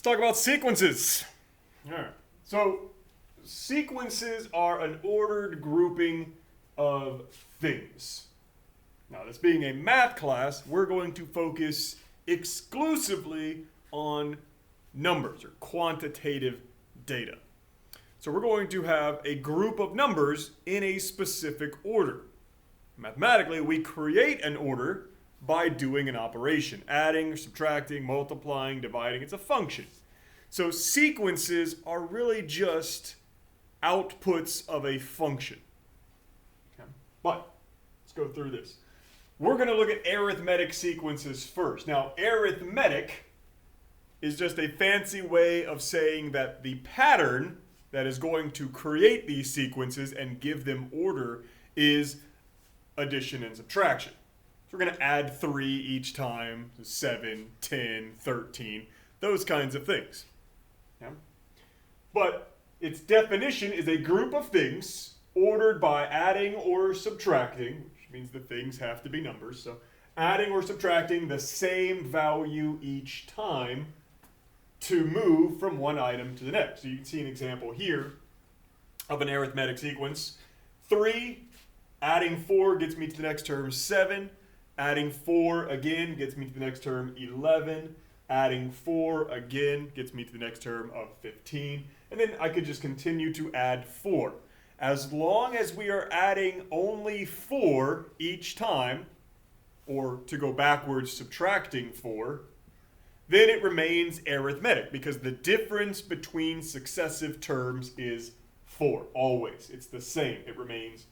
talk about sequences. All right. So sequences are an ordered grouping of things. Now, this being a math class, we're going to focus exclusively on numbers or quantitative data. So we're going to have a group of numbers in a specific order. Mathematically, we create an order by doing an operation, adding, subtracting, multiplying, dividing. It's a function. So sequences are really just outputs of a function. Okay. But let's go through this. We're going to look at arithmetic sequences first. Now, arithmetic is just a fancy way of saying that the pattern that is going to create these sequences and give them order is addition and subtraction. So we're going to add 3 each time, 7, 10, 13, those kinds of things. Yeah? But its definition is a group of things ordered by adding or subtracting, which means the things have to be numbers. So adding or subtracting the same value each time to move from one item to the next. So you can see an example here of an arithmetic sequence. 3, adding 4 gets me to the next term, 7. Adding 4 again gets me to the next term, 11. Adding 4 again gets me to the next term of 15. And then I could just continue to add 4. As long as we are adding only 4 each time, or to go backwards, subtracting 4, then it remains arithmetic because the difference between successive terms is 4, always. It's the same. It remains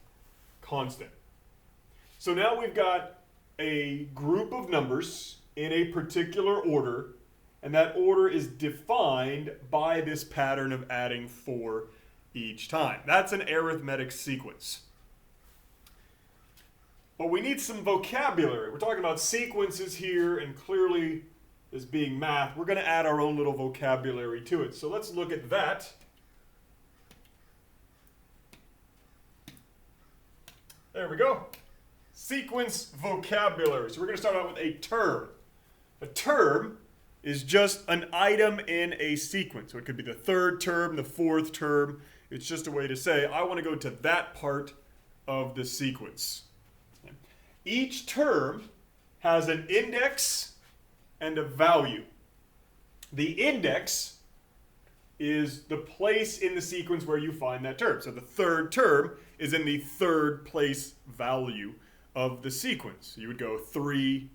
constant. So now we've got a group of numbers in a particular order, and that order is defined by this pattern of adding 4 each time. That's an arithmetic sequence. But we need some vocabulary. We're talking about sequences here, and clearly, as being math, we're going to add our own little vocabulary to it. So let's look at that. There we go. Sequence vocabulary. So we're going to start out with a term. A term is just an item in a sequence. So it could be the third term, the fourth term. It's just a way to say, I want to go to that part of the sequence. Each term has an index and a value. The index is the place in the sequence where you find that term. So the third term is in the third place value of the sequence. You would go 3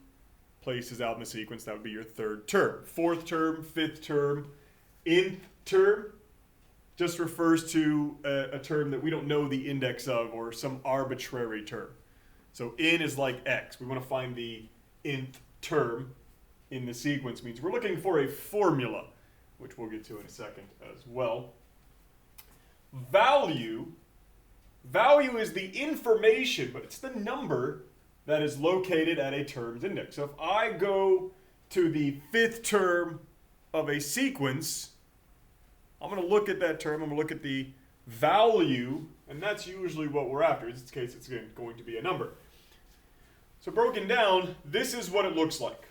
places out in the sequence. That would be your third term. Fourth term, fifth term. Nth term just refers to a term that we don't know the index of, or some arbitrary term. So n is like x. We want to find the nth term in the sequence. Means we're looking for a formula, which we'll get to in a second as well. Value is the information, but it's the number that is located at a term's index. So if I go to the 5th term of a sequence, I'm going to look at that term, I'm going to look at the value, and that's usually what we're after. In this case, it's going to be a number. So broken down, this is what it looks like.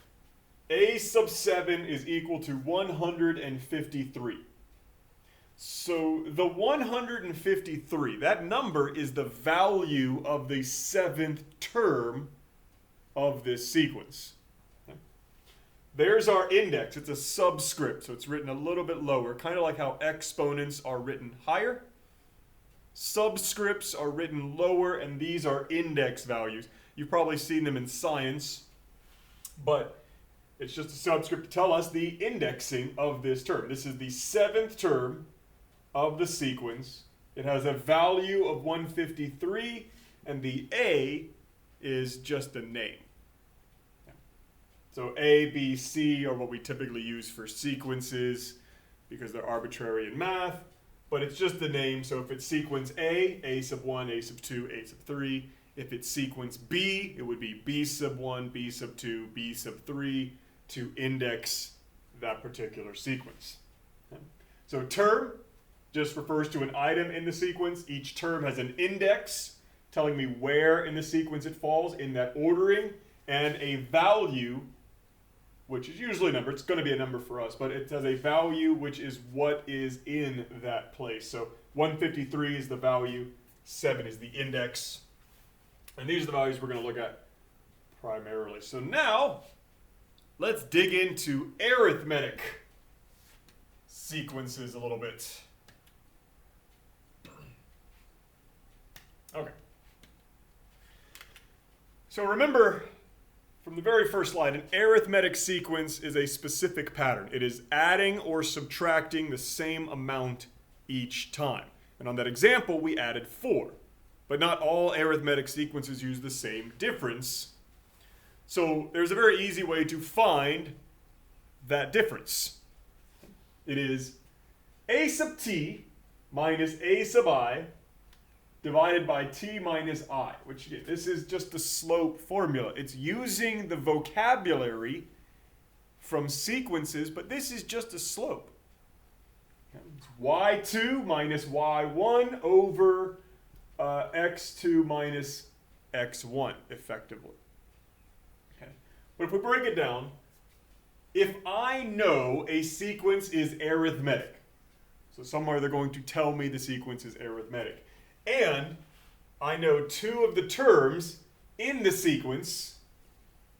A sub 7 is equal to 153. So the 153, that number is the value of the 7th term of this sequence. Okay. There's our index. It's a subscript, so it's written a little bit lower, kind of like how exponents are written higher. Subscripts are written lower, and these are index values. You've probably seen them in science, but it's just a subscript to tell us the indexing of this term. This is the 7th term of the sequence. It has a value of 153, and the A is just a name. So A, B, C are what we typically use for sequences because they're arbitrary in math, but it's just the name. So if it's sequence A sub 1, A sub 2, A sub 3. If it's sequence B, it would be B sub 1, B sub 2, B sub 3 to index that particular sequence. Okay. So term just refers to an item in the sequence. Each term has an index telling me where in the sequence it falls in that ordering, and a value which is usually a number. It's going to be a number for us, but it has a value which is what is in that place. So 153 is the value, 7 is the index, and these are the values we're going to look at primarily. So now, let's dig into arithmetic sequences a little bit. Okay. So remember, from the very first slide, an arithmetic sequence is a specific pattern. It is adding or subtracting the same amount each time. And on that example, we added 4. But not all arithmetic sequences use the same difference. So there's a very easy way to find that difference. It is a sub t minus a sub I divided by t minus I, which again, this is just the slope formula. It's using the vocabulary from sequences, but this is just a slope. It's y2 minus y1 over x2 minus x1, effectively. Okay. But if we break it down, if I know a sequence is arithmetic, so somewhere they're going to tell me the sequence is arithmetic, and I know 2 of the terms in the sequence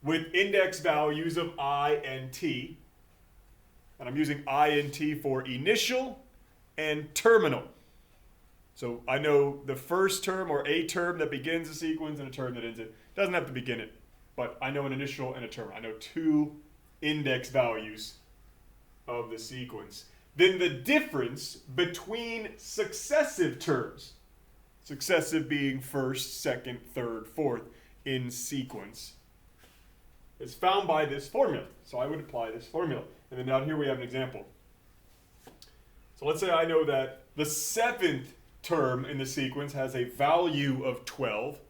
with index values of I and t, and I'm using I and t for initial and terminal. So I know the first term or a term that begins the sequence and a term that ends it. Doesn't have to begin it, but I know an initial and a term. I know 2 index values of the sequence. Then the difference between successive terms, successive being first, second, third, fourth in sequence, is found by this formula. So I would apply this formula. And then down here we have an example. So let's say I know that the 7th term in the sequence has a value of 12.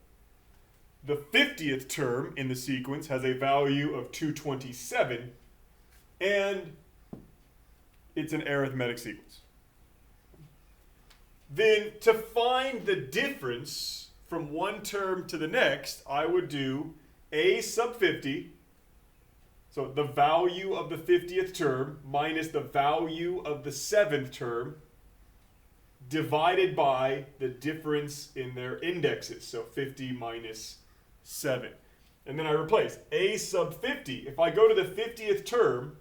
The 50th term in the sequence has a value of 227. And it's an arithmetic sequence. Then to find the difference from one term to the next, I would do a sub 50, so the value of the 50th term minus the value of the 7th term, divided by the difference in their indexes, so 50 minus 7. And then I replace a sub 50. If I go to the 50th term,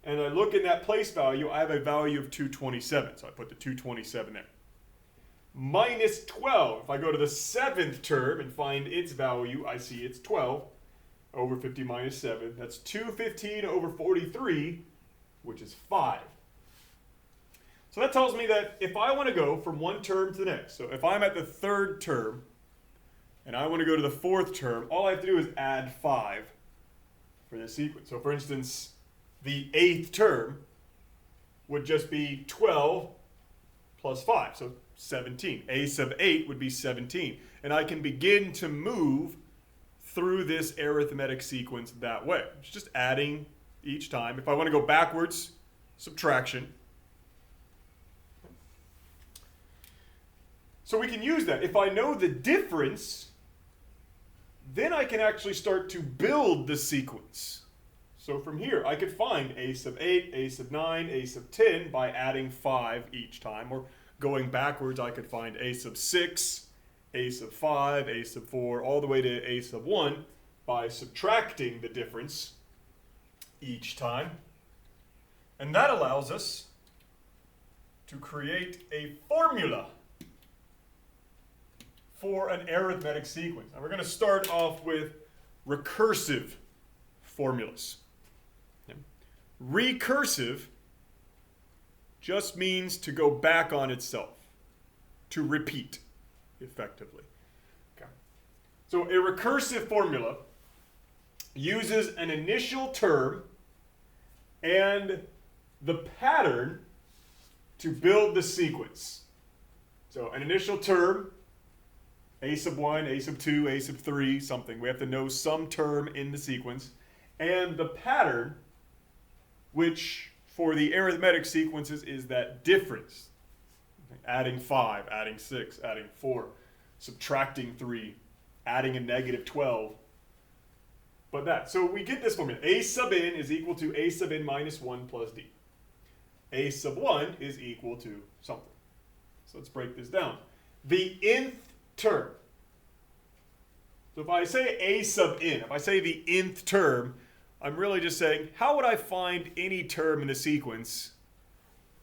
and I look in that place value, I have a value of 227. So I put the 227 there. Minus 12. If I go to the 7th term and find its value, I see it's 12 over 50 minus 7. That's 215 over 43, which is 5. So that tells me that if I want to go from one term to the next, so if I'm at the 3rd term and I want to go to the 4th term, all I have to do is add 5 for this sequence. So for instance, the 8th term would just be 12 plus 5, so 17. A sub 8 would be 17. And I can begin to move through this arithmetic sequence that way. It's just adding each time. If I want to go backwards, subtraction. So we can use that. If I know the difference, then I can actually start to build the sequence. So from here, I could find a sub 8, a sub 9, a sub 10 by adding 5 each time. Or going backwards, I could find a sub 6, a sub 5, a sub 4, all the way to a sub 1 by subtracting the difference each time. And that allows us to create a formula for an arithmetic sequence. Now we're going to start off with recursive formulas. Recursive just means to go back on itself, to repeat, effectively. Okay. So a recursive formula uses an initial term and the pattern to build the sequence. So an initial term, a sub 1, a sub 2, a sub 3, something. We have to know some term in the sequence. And the pattern, which for the arithmetic sequences is that difference. Adding 5, adding 6, adding 4, subtracting 3, adding a negative 12, but that. So we get this formula. A sub n is equal to a sub n minus 1 plus d. A sub 1 is equal to something. So let's break this down. The nth term. So if I say a sub n, if I say the nth term, I'm really just saying, how would I find any term in the sequence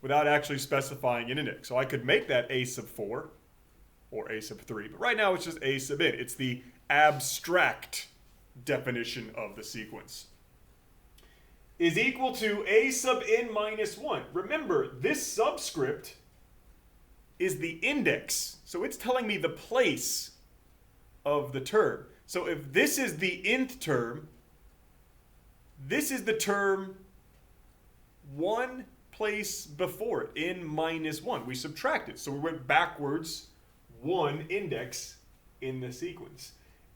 without actually specifying an index? So I could make that a sub 4 or a sub 3, but right now it's just a sub n. It's the abstract definition of the sequence. Is equal to a sub n minus 1. Remember, this subscript is the index. So it's telling me the place of the term. So if this is the nth term, this is the term one place before it, n minus 1. We subtracted. So we went backwards one index in the sequence.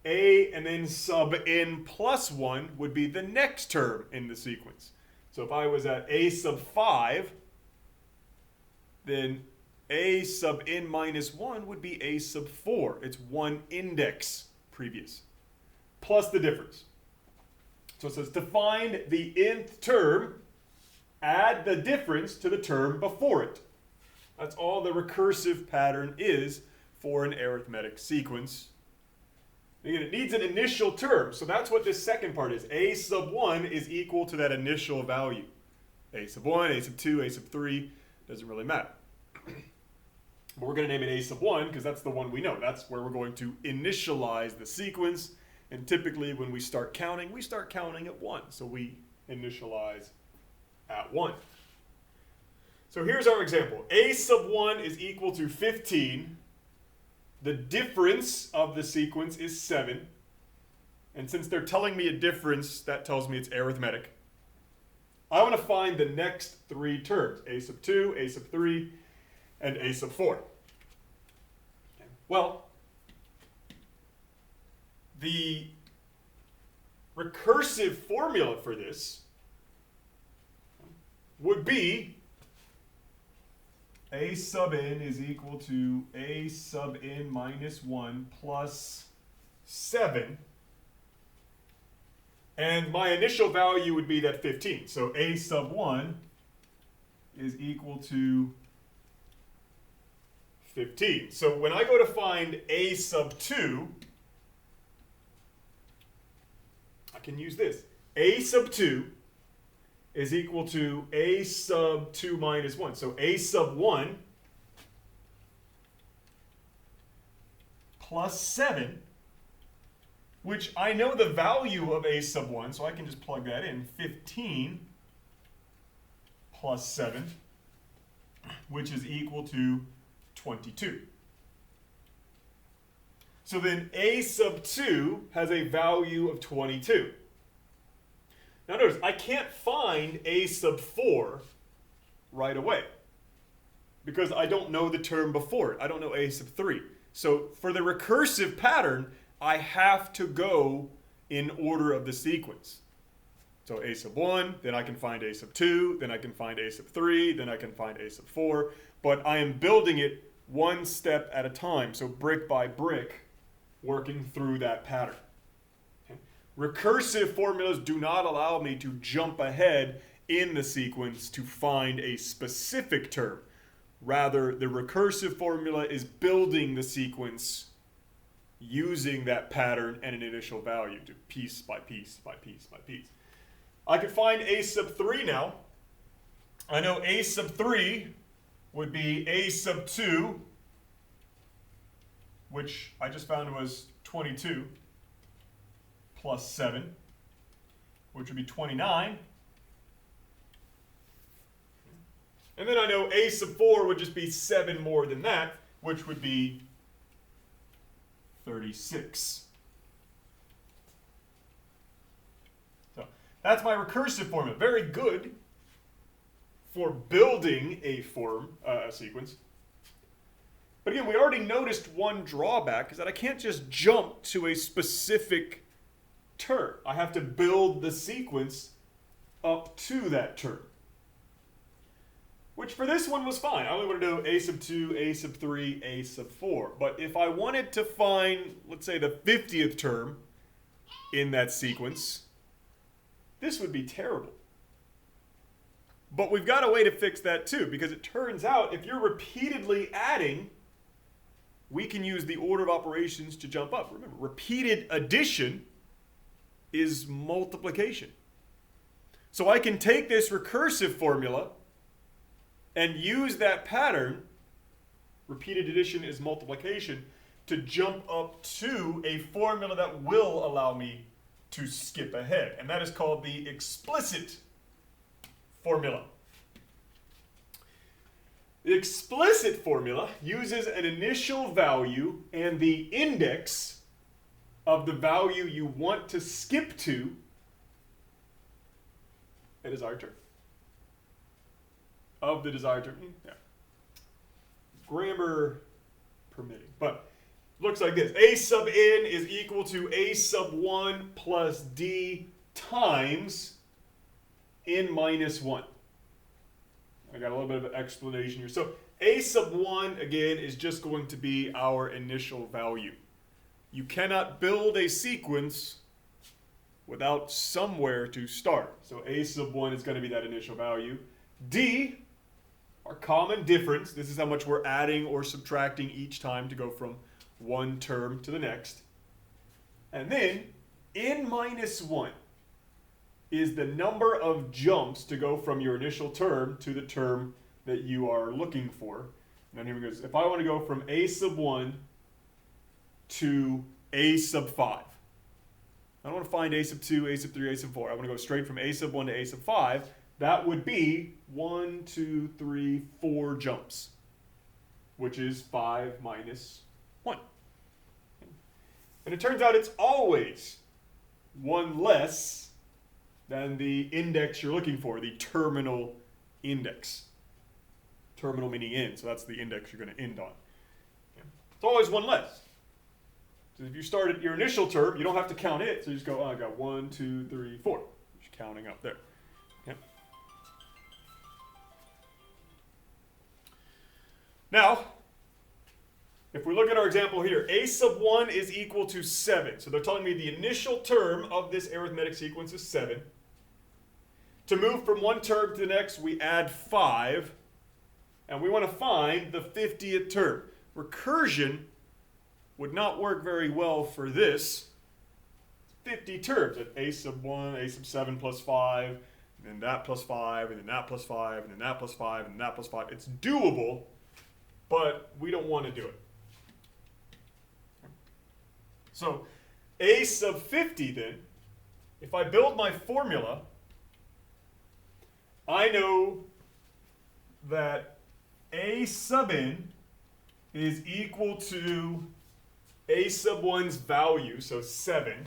A and then sub n plus 1 would be the next term in the sequence. So if I was at a sub 5, then a sub n minus 1 would be a sub 4. It's one index previous, plus the difference. So it says to find the nth term, add the difference to the term before it. That's all the recursive pattern is for an arithmetic sequence. Again, it needs an initial term, so that's what this second part is. A sub 1 is equal to that initial value. A sub 1, A sub 2, A sub 3, doesn't really matter. But we're going to name it A sub 1 because that's the one we know. That's where we're going to initialize the sequence. And typically when we start counting at 1. So we initialize at 1. So here's our example. A sub 1 is equal to 15. The difference of the sequence is 7. And since they're telling me a difference, that tells me it's arithmetic. I want to find the next three terms. A sub 2, A sub 3, and A sub 4. Okay. Well, the recursive formula for this would be a sub n is equal to a sub n minus 1 plus 7. And my initial value would be that 15. So a sub 1 is equal to 15. So when I go to find a sub 2, I can use this. A sub 2 is equal to a sub 2 minus 1. So a sub 1 plus 7, which I know the value of a sub 1, so I can just plug that in. 15 plus 7, which is equal to 22. So then a sub 2 has a value of 22. Now notice, I can't find a sub 4 right away because I don't know the term before it. I don't know a sub 3. So for the recursive pattern, I have to go in order of the sequence. So a sub 1, then I can find a sub 2, then I can find a sub 3, then I can find a sub 4. But I am building it one step at a time, so brick by brick, working through that pattern. Recursive formulas do not allow me to jump ahead in the sequence to find a specific term. Rather, the recursive formula is building the sequence using that pattern and an initial value to piece by piece by piece by piece. I could find a sub 3 now. I know a sub 3 would be a sub 2, which I just found was 22. Plus 7, which would be 29. And then I know a sub 4 would just be 7 more than that, which would be 36. So that's my recursive formula. Very good for building a sequence. But again, we already noticed one drawback is that I can't just jump to a specific term. I have to build the sequence up to that term. Which for this one was fine. I only want to know a sub 2, a sub 3, a sub 4. But if I wanted to find, let's say, the 50th term in that sequence, this would be terrible. But we've got a way to fix that too, because it turns out if you're repeatedly adding, we can use the order of operations to jump up. Remember, repeated addition is multiplication. So I can take this recursive formula and use that pattern, repeated addition is multiplication, to jump up to a formula that will allow me to skip ahead. And that is called the explicit formula. The explicit formula uses an initial value and the index of the value you want to skip to a desired term. Of the desired term. Yeah. Grammar permitting. But looks like this. A sub n is equal to a sub 1 plus d times n minus 1. I got a little bit of an explanation here. So a sub 1, again, is just going to be our initial value. You cannot build a sequence without somewhere to start. So a sub 1 is going to be that initial value. D, our common difference. This is how much we're adding or subtracting each time to go from one term to the next. And then n minus 1 is the number of jumps to go from your initial term to the term that you are looking for. And then here we go. If I want to go from a sub 1 to a sub 5. I don't want to find a sub 2, a sub 3, a sub 4. I want to go straight from a sub 1 to a sub 5. That would be 1, 2, 3, 4 jumps, which is 5 minus 1. And it turns out it's always one less than the index you're looking for, the terminal index. Terminal meaning end, so that's the index you're going to end on. It's always one less. So if you start at your initial term, you don't have to count it. So you just go, oh, I got 1, 2, 3, 4. Just counting up there. Okay. Now, if we look at our example here, a sub 1 is equal to 7. So they're telling me the initial term of this arithmetic sequence is 7. To move from one term to the next, we add 5. And we want to find the 50th term. Recursion would not work very well for this. 50 terms at a sub 1, a sub 7 plus 5, and then that plus 5, and then that plus 5, and then that plus 5, and that plus 5. It's doable, but we don't want to do it. So a sub 50 then, if I build my formula, I know that a sub n is equal to a sub 1's value, so 7,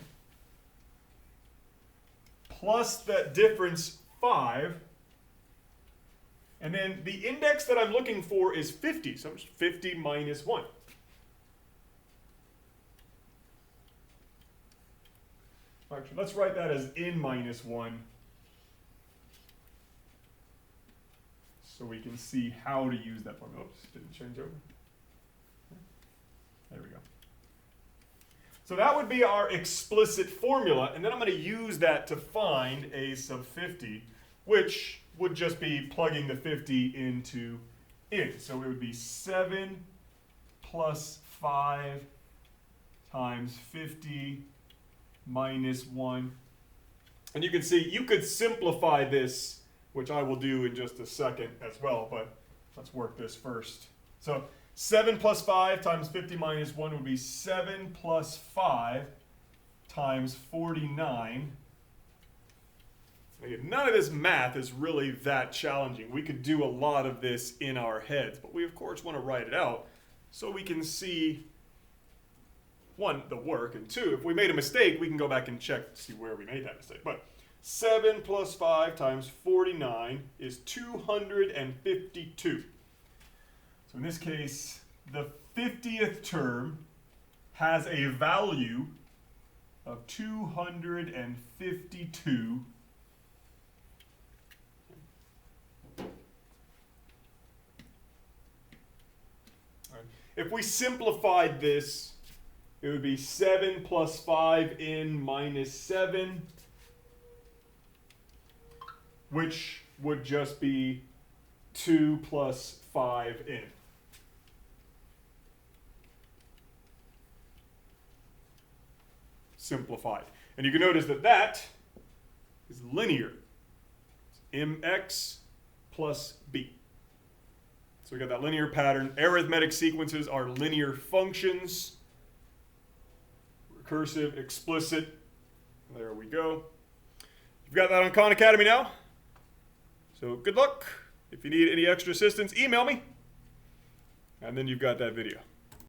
plus that difference 5, and then the index that I'm looking for is 50, so 50 minus 1. Actually, let's write that as n minus 1 so we can see how to use that formula. Oops, didn't change over. There we go. So that would be our explicit formula, and then I'm going to use that to find a sub 50, which would just be plugging the 50 into n. So it would be 7 plus 5 times 50 minus 1. And you can see you could simplify this, which I will do in just a second as well, but let's work this first. So 7 plus 5 times 50 minus 1 would be 7 plus 5 times 49. Again, none of this math is really that challenging. We could do a lot of this in our heads, but we of course want to write it out so we can see, one, the work, and two, if we made a mistake, we can go back and check to see where we made that mistake. But 7 plus 5 times 49 is 252. So in this case, the 50th term has a value of 252. If we simplified this, it would be 7 plus 5n minus 7 which would just be 2 plus 5n. Simplified. And you can notice that that is linear. It's mx plus b. So we got that linear pattern. Arithmetic sequences are linear functions. Recursive, explicit. There we go. You've got that on Khan Academy now. So good luck. If you need any extra assistance, email me. And then you've got that video.